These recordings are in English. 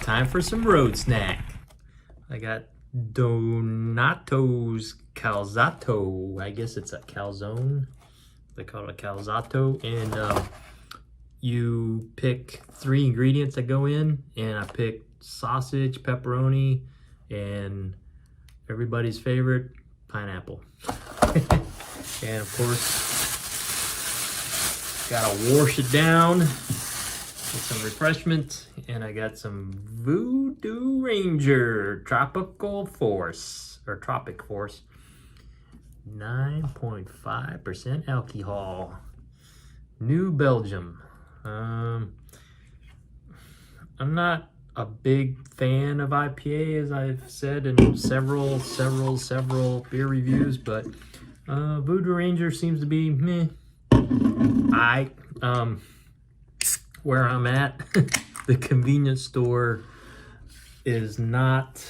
Time for some road snack. I got Donato's Calzatto. I guess it's a calzone. They call it a calzatto. And you pick 3 ingredients that go in. And I picked sausage, pepperoni, and everybody's favorite, pineapple. And of course, gotta wash it down with some refreshment. And I got some Voodoo Ranger Tropical Force, or Tropic Force. 9.5% alcohol. New Belgium. I'm not a big fan of IPA, as I've said in several beer reviews, but Voodoo Ranger seems to be meh. Where I'm at, the convenience store is not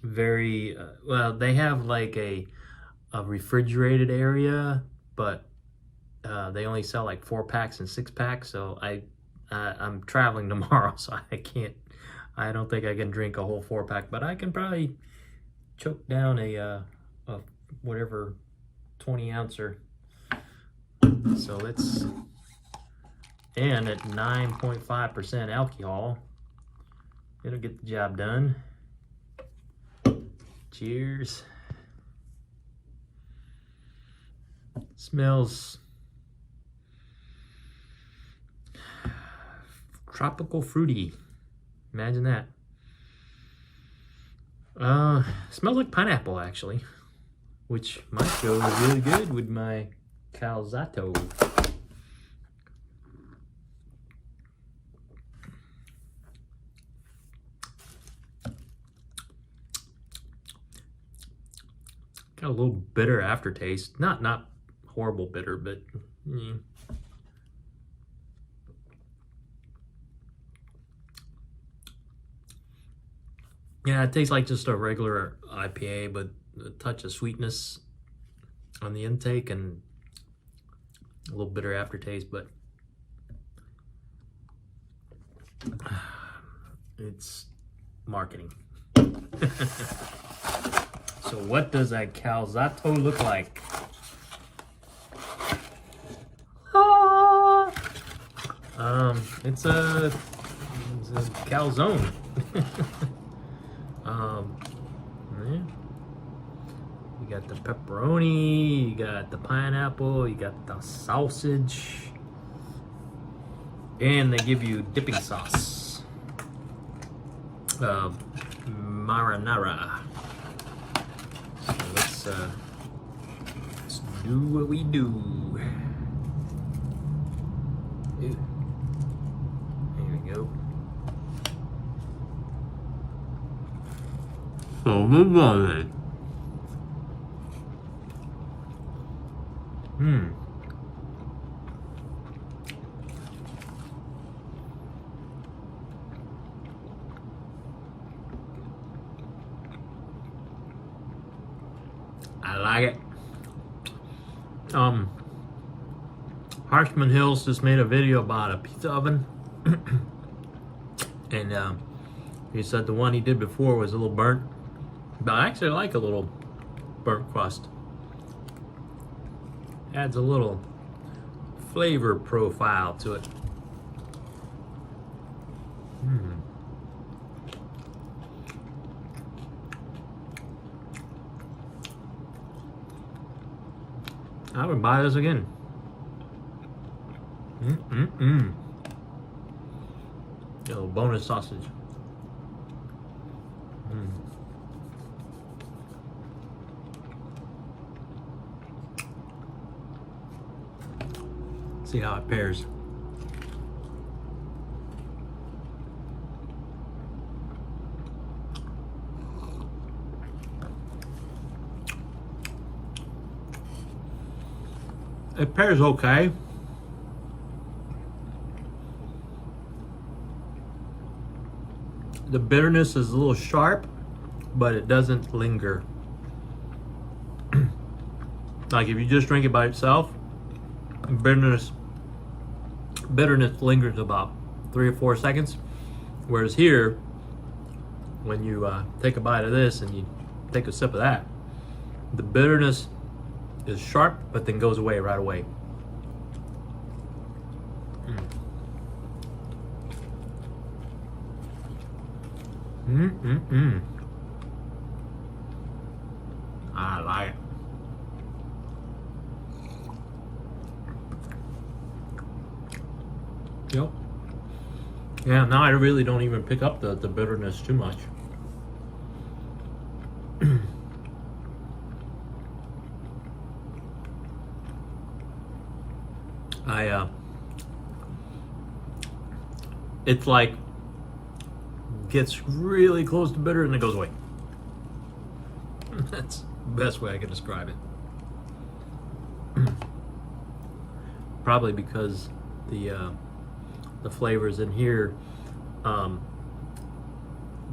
very well. They have like a refrigerated area, but they only sell like 4-packs and 6-packs. So I'm traveling tomorrow, so I don't think I can drink a whole 4-pack, but I can probably choke down a whatever 20-ouncer. So let's. And at 9.5% alcohol, it'll get the job done. Cheers. Smells tropical fruity. Imagine that. Smells like pineapple, actually, which might go really good with my Calzatto. Got a little bitter aftertaste. Not horrible bitter, but yeah, it tastes like just a regular IPA, but a touch of sweetness on the intake and a little bitter aftertaste, but it's marketing. So what does a Calzatto look like? It's a calzone. Yeah. You got the pepperoni, you got the pineapple, you got the sausage, and they give you dipping sauce. Marinara. So let's do what we do. Ooh. There we go. So good. I like it. Harshman Hills just made a video about a pizza oven. And he said the one he did before was a little burnt. But I actually like a little burnt crust. Adds a little flavor profile to it. I would buy this again. A little bonus sausage. See how it pairs. It pairs okay. The bitterness is a little sharp, but it doesn't linger. Like if you just drink it by itself, bitterness lingers about 3 or 4 seconds. Whereas here, when you take a bite of this and you take a sip of that, the bitterness is sharp, but then goes away right away. I like it. Yep. Yeah, now I really don't even pick up the bitterness too much. It's like gets really close to bitter and it goes away. That's the best way I can describe it. Probably because the flavors in here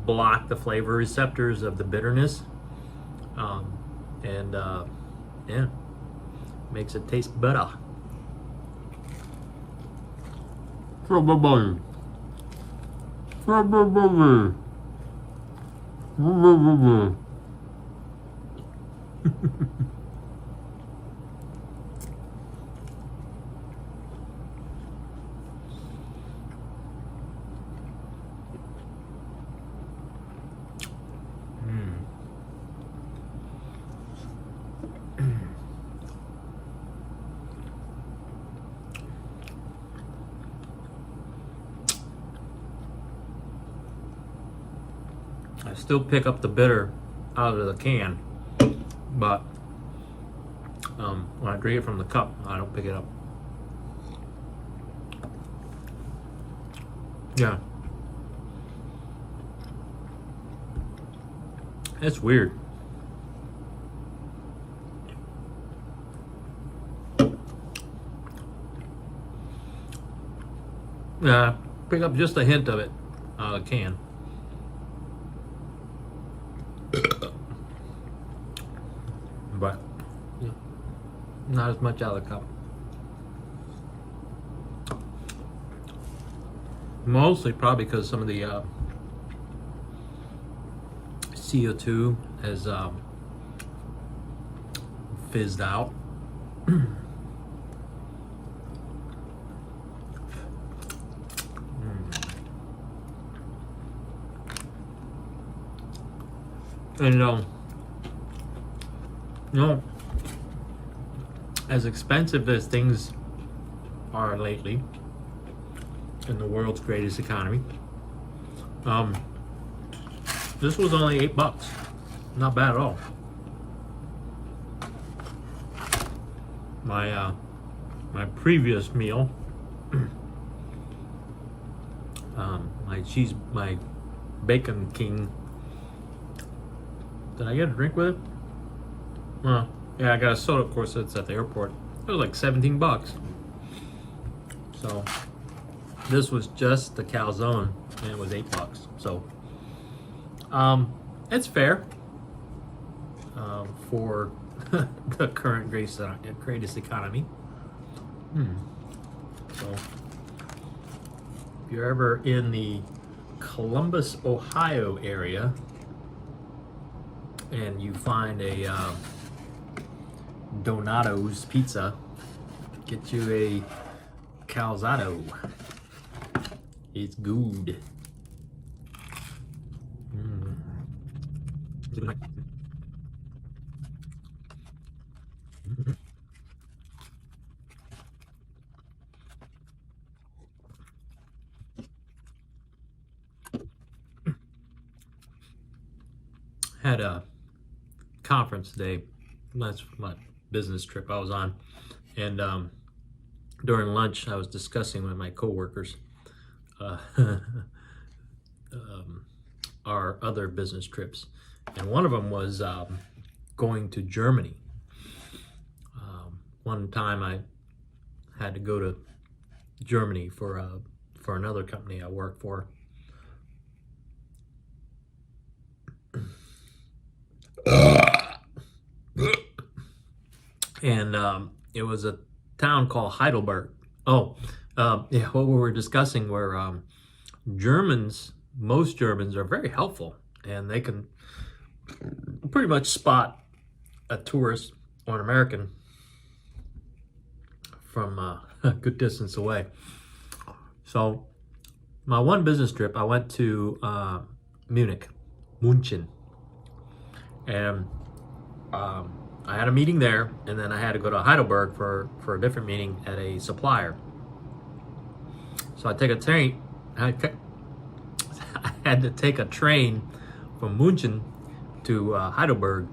block the flavor receptors of the bitterness, and yeah, makes it taste better. I still pick up the bitter out of the can, but when I drink it from the cup, I don't pick it up. Yeah. It's weird. Yeah, pick up just a hint of it out of the can. But yeah, not as much out of the cup. Mostly probably because some of the CO2 has fizzed out. And you know, as expensive as things are lately in the world's greatest economy, this was only $8. Not bad at all. My previous meal, my Bacon King. Did I get a drink with it? Well, yeah, I got a soda, of course. It's at the airport. It was like $17. So this was just the calzone, and it was $8. So it's fair for the current greatest economy. So if you're ever in the Columbus, Ohio area, and you find a Donato's pizza, get you a Calzatto. It's good. Had a conference today. That's my business trip I was on, and during lunch I was discussing with my coworkers our other business trips, and one of them was going to Germany. One time I had to go to Germany for another company I work for. And it was a town called Heidelberg. Yeah, what we were discussing were Germans most Germans are very helpful, and they can pretty much spot a tourist or an American from a good distance away. So my one business trip, I went to München, and I had a meeting there, and then I had to go to Heidelberg for a different meeting at a supplier. So I take a train. I had to take a train from München to Heidelberg,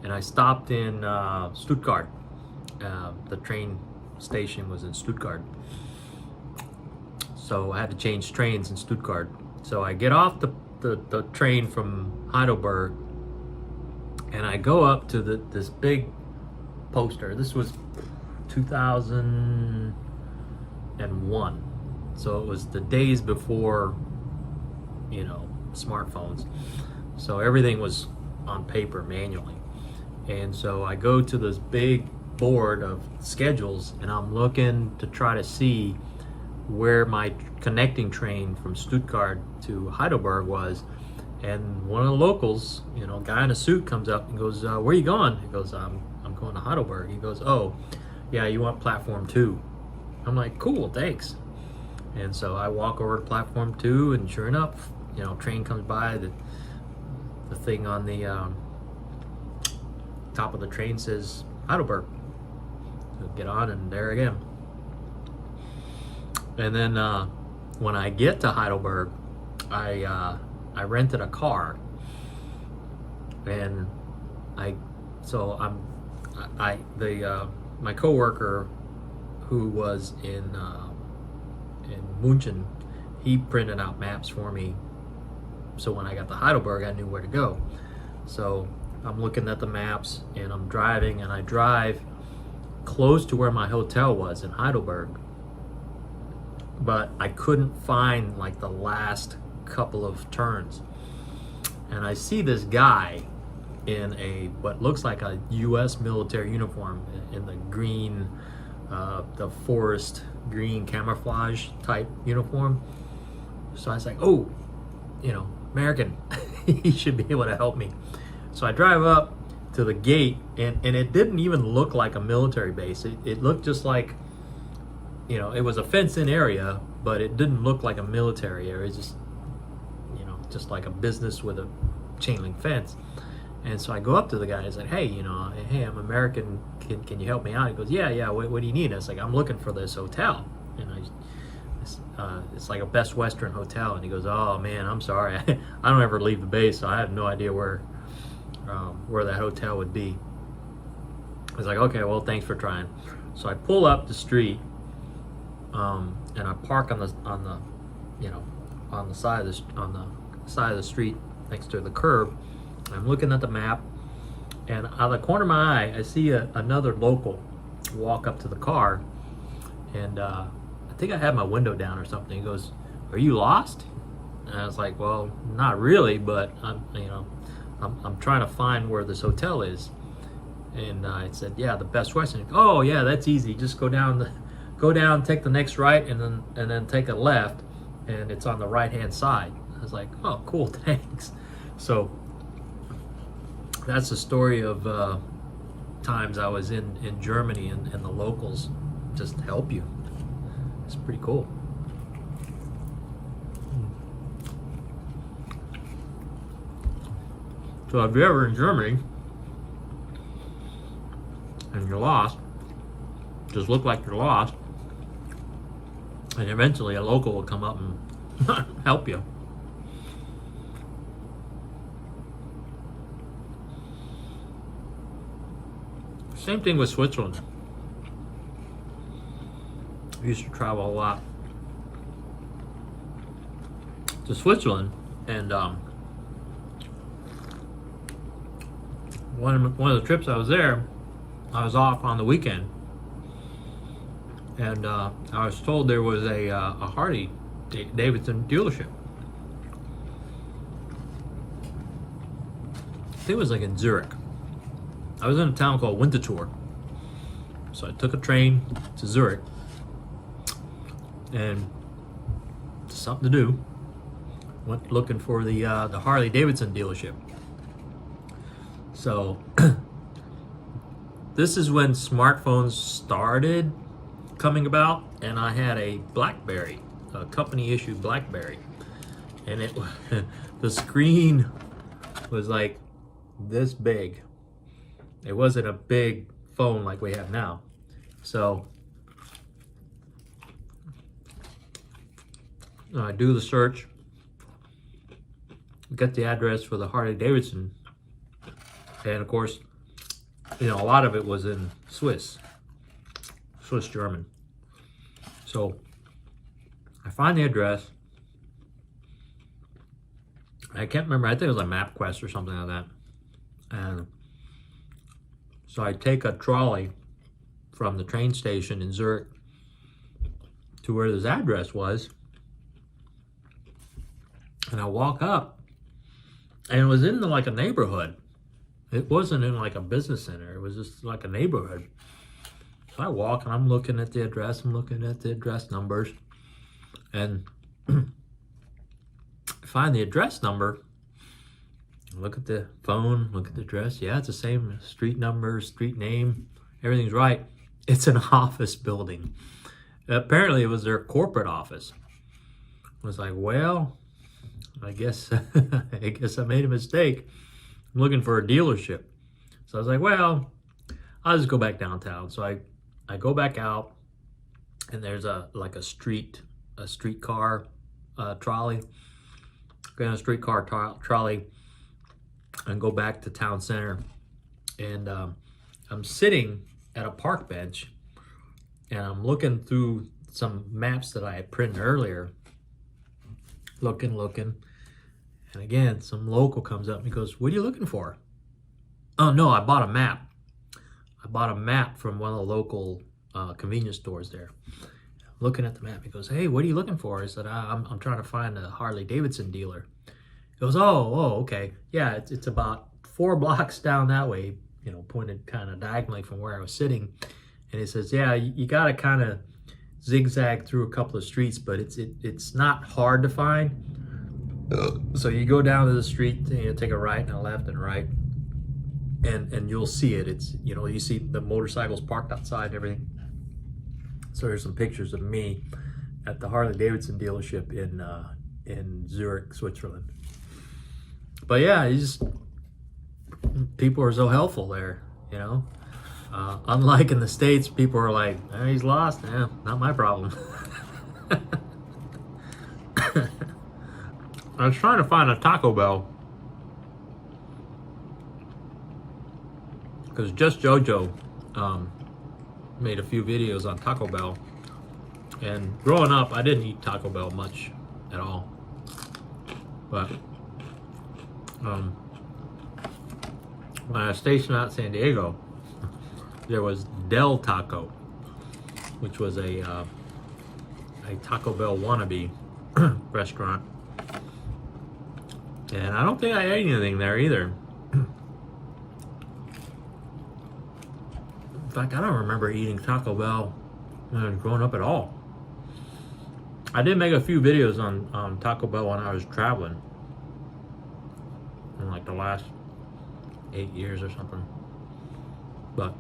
and I stopped in Stuttgart. The train station was in Stuttgart, so I had to change trains in Stuttgart. So I get off the train from Heidelberg, and I go up to this big poster. This was 2001, so it was the days before, smartphones. So everything was on paper manually. And so I go to this big board of schedules, and I'm looking to try to see where my connecting train from Stuttgart to Heidelberg was. And one of the locals, guy in a suit, comes up and goes, where are you going? He goes, I'm going to Heidelberg. He goes, oh, yeah, you want platform 2. I'm like, cool, thanks. And so I walk over to platform 2, and sure enough, train comes by. The thing on the top of the train says Heidelberg. So get on, and there again. And then when I get to Heidelberg, I rented a car, and my coworker who was in München, he printed out maps for me. So when I got to Heidelberg, I knew where to go. So I'm looking at the maps, and I'm driving, and I drive close to where my hotel was in Heidelberg, but I couldn't find like the last couple of turns. And I see this guy in what looks like a U.S. military uniform, in the green, the forest green camouflage type uniform. So I was like, oh, American, he should be able to help me. So I drive up to the gate, and it didn't even look like a military base. It looked just like, it was a fenced-in area, but it didn't look like a military area. It's just like a business with a chain link fence. And so I go up to the guy and I said, hey, hey, I'm American. Can you help me out? He goes, yeah. What do you need? I was like, I'm looking for this hotel. And it's like a Best Western hotel. And he goes, oh man, I'm sorry. I don't ever leave the base, so I have no idea where that hotel would be. I was like, okay, well, thanks for trying. So I pull up the street, and I park on the side of the street next to the curb. I'm looking at the map, and out of the corner of my eye, I see another local walk up to the car, and I think I had my window down or something. He goes, "Are you lost?" And I was like, "Well, not really, but I'm trying to find where this hotel is." And I said, "Yeah, the Best Western." "Oh, yeah, that's easy. Just go down, take the next right, and then take a left, and it's on the right-hand side." I was like, "Oh, cool, thanks." So that's the story of times I was in Germany, and the locals just help you. It's pretty cool. So if you're ever in Germany and you're lost, just look like you're lost, and eventually a local will come up and help you. Same thing with Switzerland. I used to travel a lot to Switzerland, and one of the trips I was there, I was off on the weekend, and I was told there was a Harley Davidson dealership. I think it was like in Zurich. I was in a town called Winterthur, so I took a train to Zurich, and something to do. Went looking for the Harley Davidson dealership. So this is when smartphones started coming about, and I had a BlackBerry, a company issued BlackBerry, and it the screen was like this big. It wasn't a big phone like we have now. So I do the search, get the address for the Harley Davidson, and of course, you know, a lot of it was in Swiss German. So I find the address. I can't remember, I think it was like MapQuest or something like that. And so I take a trolley from the train station in Zurich to where this address was, and I walk up, and it was in like a neighborhood. It wasn't in like a business center. It was just like a neighborhood. So I walk, and I'm looking at the address. I'm looking at the address numbers, and I find the address number. Look at the phone. Look at the address. Yeah, it's the same street number, street name. Everything's right. It's an office building. Apparently, it was their corporate office. I was like, well, I guess I made a mistake. I'm looking for a dealership. So I was like, well, I'll just go back downtown. So I go back out, and there's a streetcar trolley. Get on a streetcar trolley and go back to town center. And I'm sitting at a park bench, and I'm looking through some maps that I had printed earlier. Looking. And again, some local comes up and he goes, what are you looking for? Oh, no, I bought a map. I bought a map from one of the local convenience stores there. I'm looking at the map. He goes, hey, what are you looking for? I said, I'm trying to find a Harley Davidson dealer. He goes, oh, okay. Yeah, it's about 4 blocks down that way, you know, pointed kind of diagonally from where I was sitting. And he says, yeah, you got to kind of zigzag through a couple of streets, but it's not hard to find. So you go down to the street, you know, take a right and a left and a right, and you'll see it. It's, you know, you see the motorcycles parked outside and everything. So there's some pictures of me at the Harley Davidson dealership in Zurich, Switzerland. But yeah, people are so helpful there, you know. Unlike in the States, people are like, oh, he's lost. Yeah, not my problem. I was trying to find a Taco Bell because Just JoJo made a few videos on Taco Bell, and growing up I didn't eat Taco Bell much at all, but when I was stationed out in San Diego, there was Del Taco, which was a Taco Bell wannabe restaurant. And I don't think I ate anything there either. In fact, I don't remember eating Taco Bell when I was growing up at all. I did make a few videos on Taco Bell when I was traveling in like the last 8 years or something. But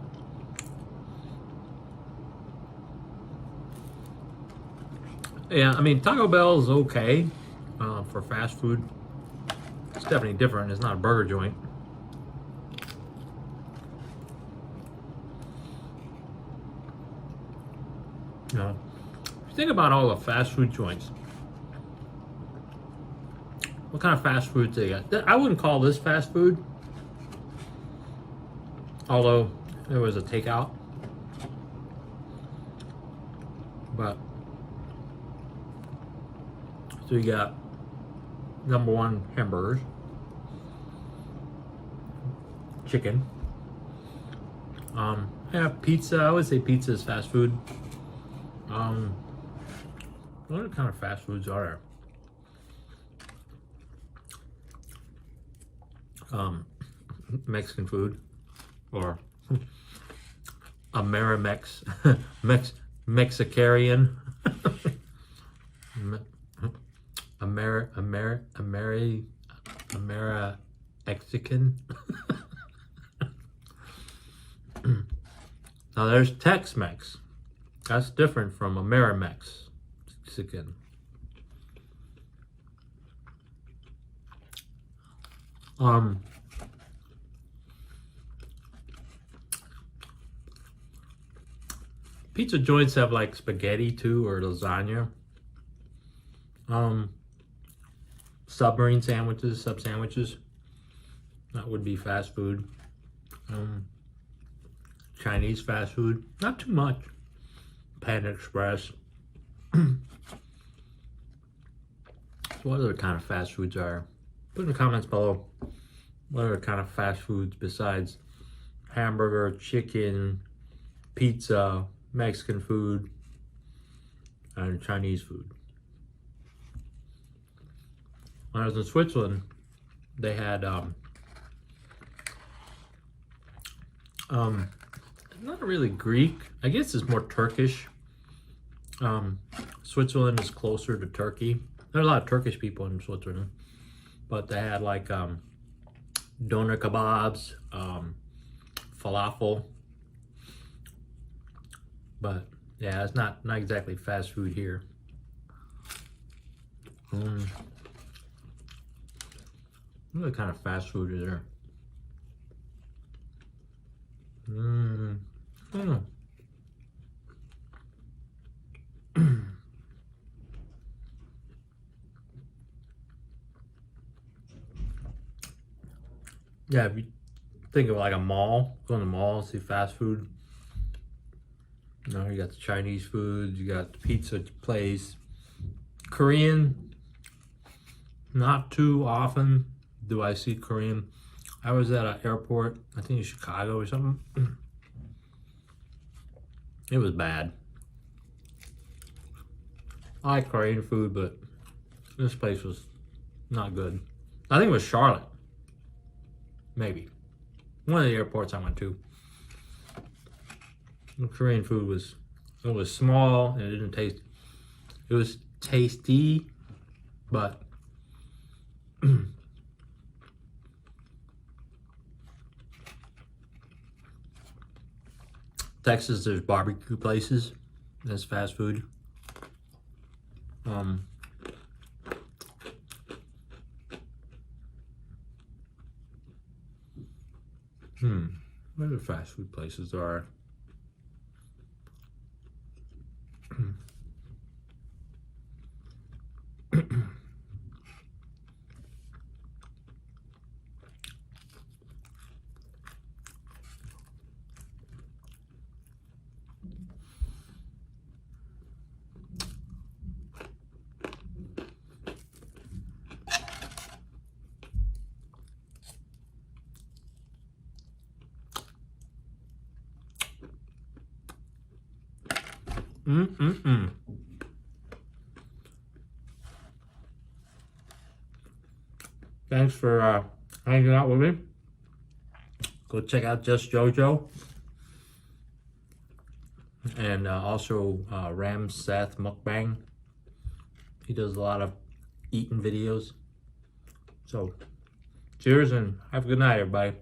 yeah, I mean, Taco Bell is okay for fast food. It's definitely different. It's not a burger joint. You know, if you think about all the fast food joints, what kind of fast food they got? I wouldn't call this fast food, although there was a takeout. But so you got number one, hamburgers, chicken. Yeah, pizza. I would say pizza is fast food. What other kind of fast foods are there? Mexican food, or Amerimex, Mexicarian, Mexican. Now there's Tex-Mex. That's different from Mexican. Pizza joints have like spaghetti too, or lasagna. Submarine sandwiches, sub sandwiches. That would be fast food. Chinese fast food, not too much. Panda Express. So what other kind of fast foods are? Put in the comments below what other kind of fast foods besides hamburger, chicken, pizza, Mexican food, and Chinese food. When I was in Switzerland, they had not really Greek. I guess it's more Turkish. Switzerland is closer to Turkey. There are a lot of Turkish people in Switzerland, but they had like doner kebabs, falafel. But yeah, it's not exactly fast food here. What kind of fast food is there? I don't know. Yeah, if you think of like a mall, go in the mall, see fast food. You know, you got the Chinese food, you got the pizza place. Korean, not too often do I see Korean. I was at an airport, I think in Chicago or something. It was bad. I like Korean food, but this place was not good. I think it was Charlotte. Maybe. One of the airports I went to. The Korean food was small and it didn't taste, it was tasty, but Texas, there's barbecue places. That's fast food. What other fast food places are? Thanks for hanging out with me. Go check out Just Jojo. And also Ram Seth Mukbang. He does a lot of eating videos. So, cheers and have a good night, everybody.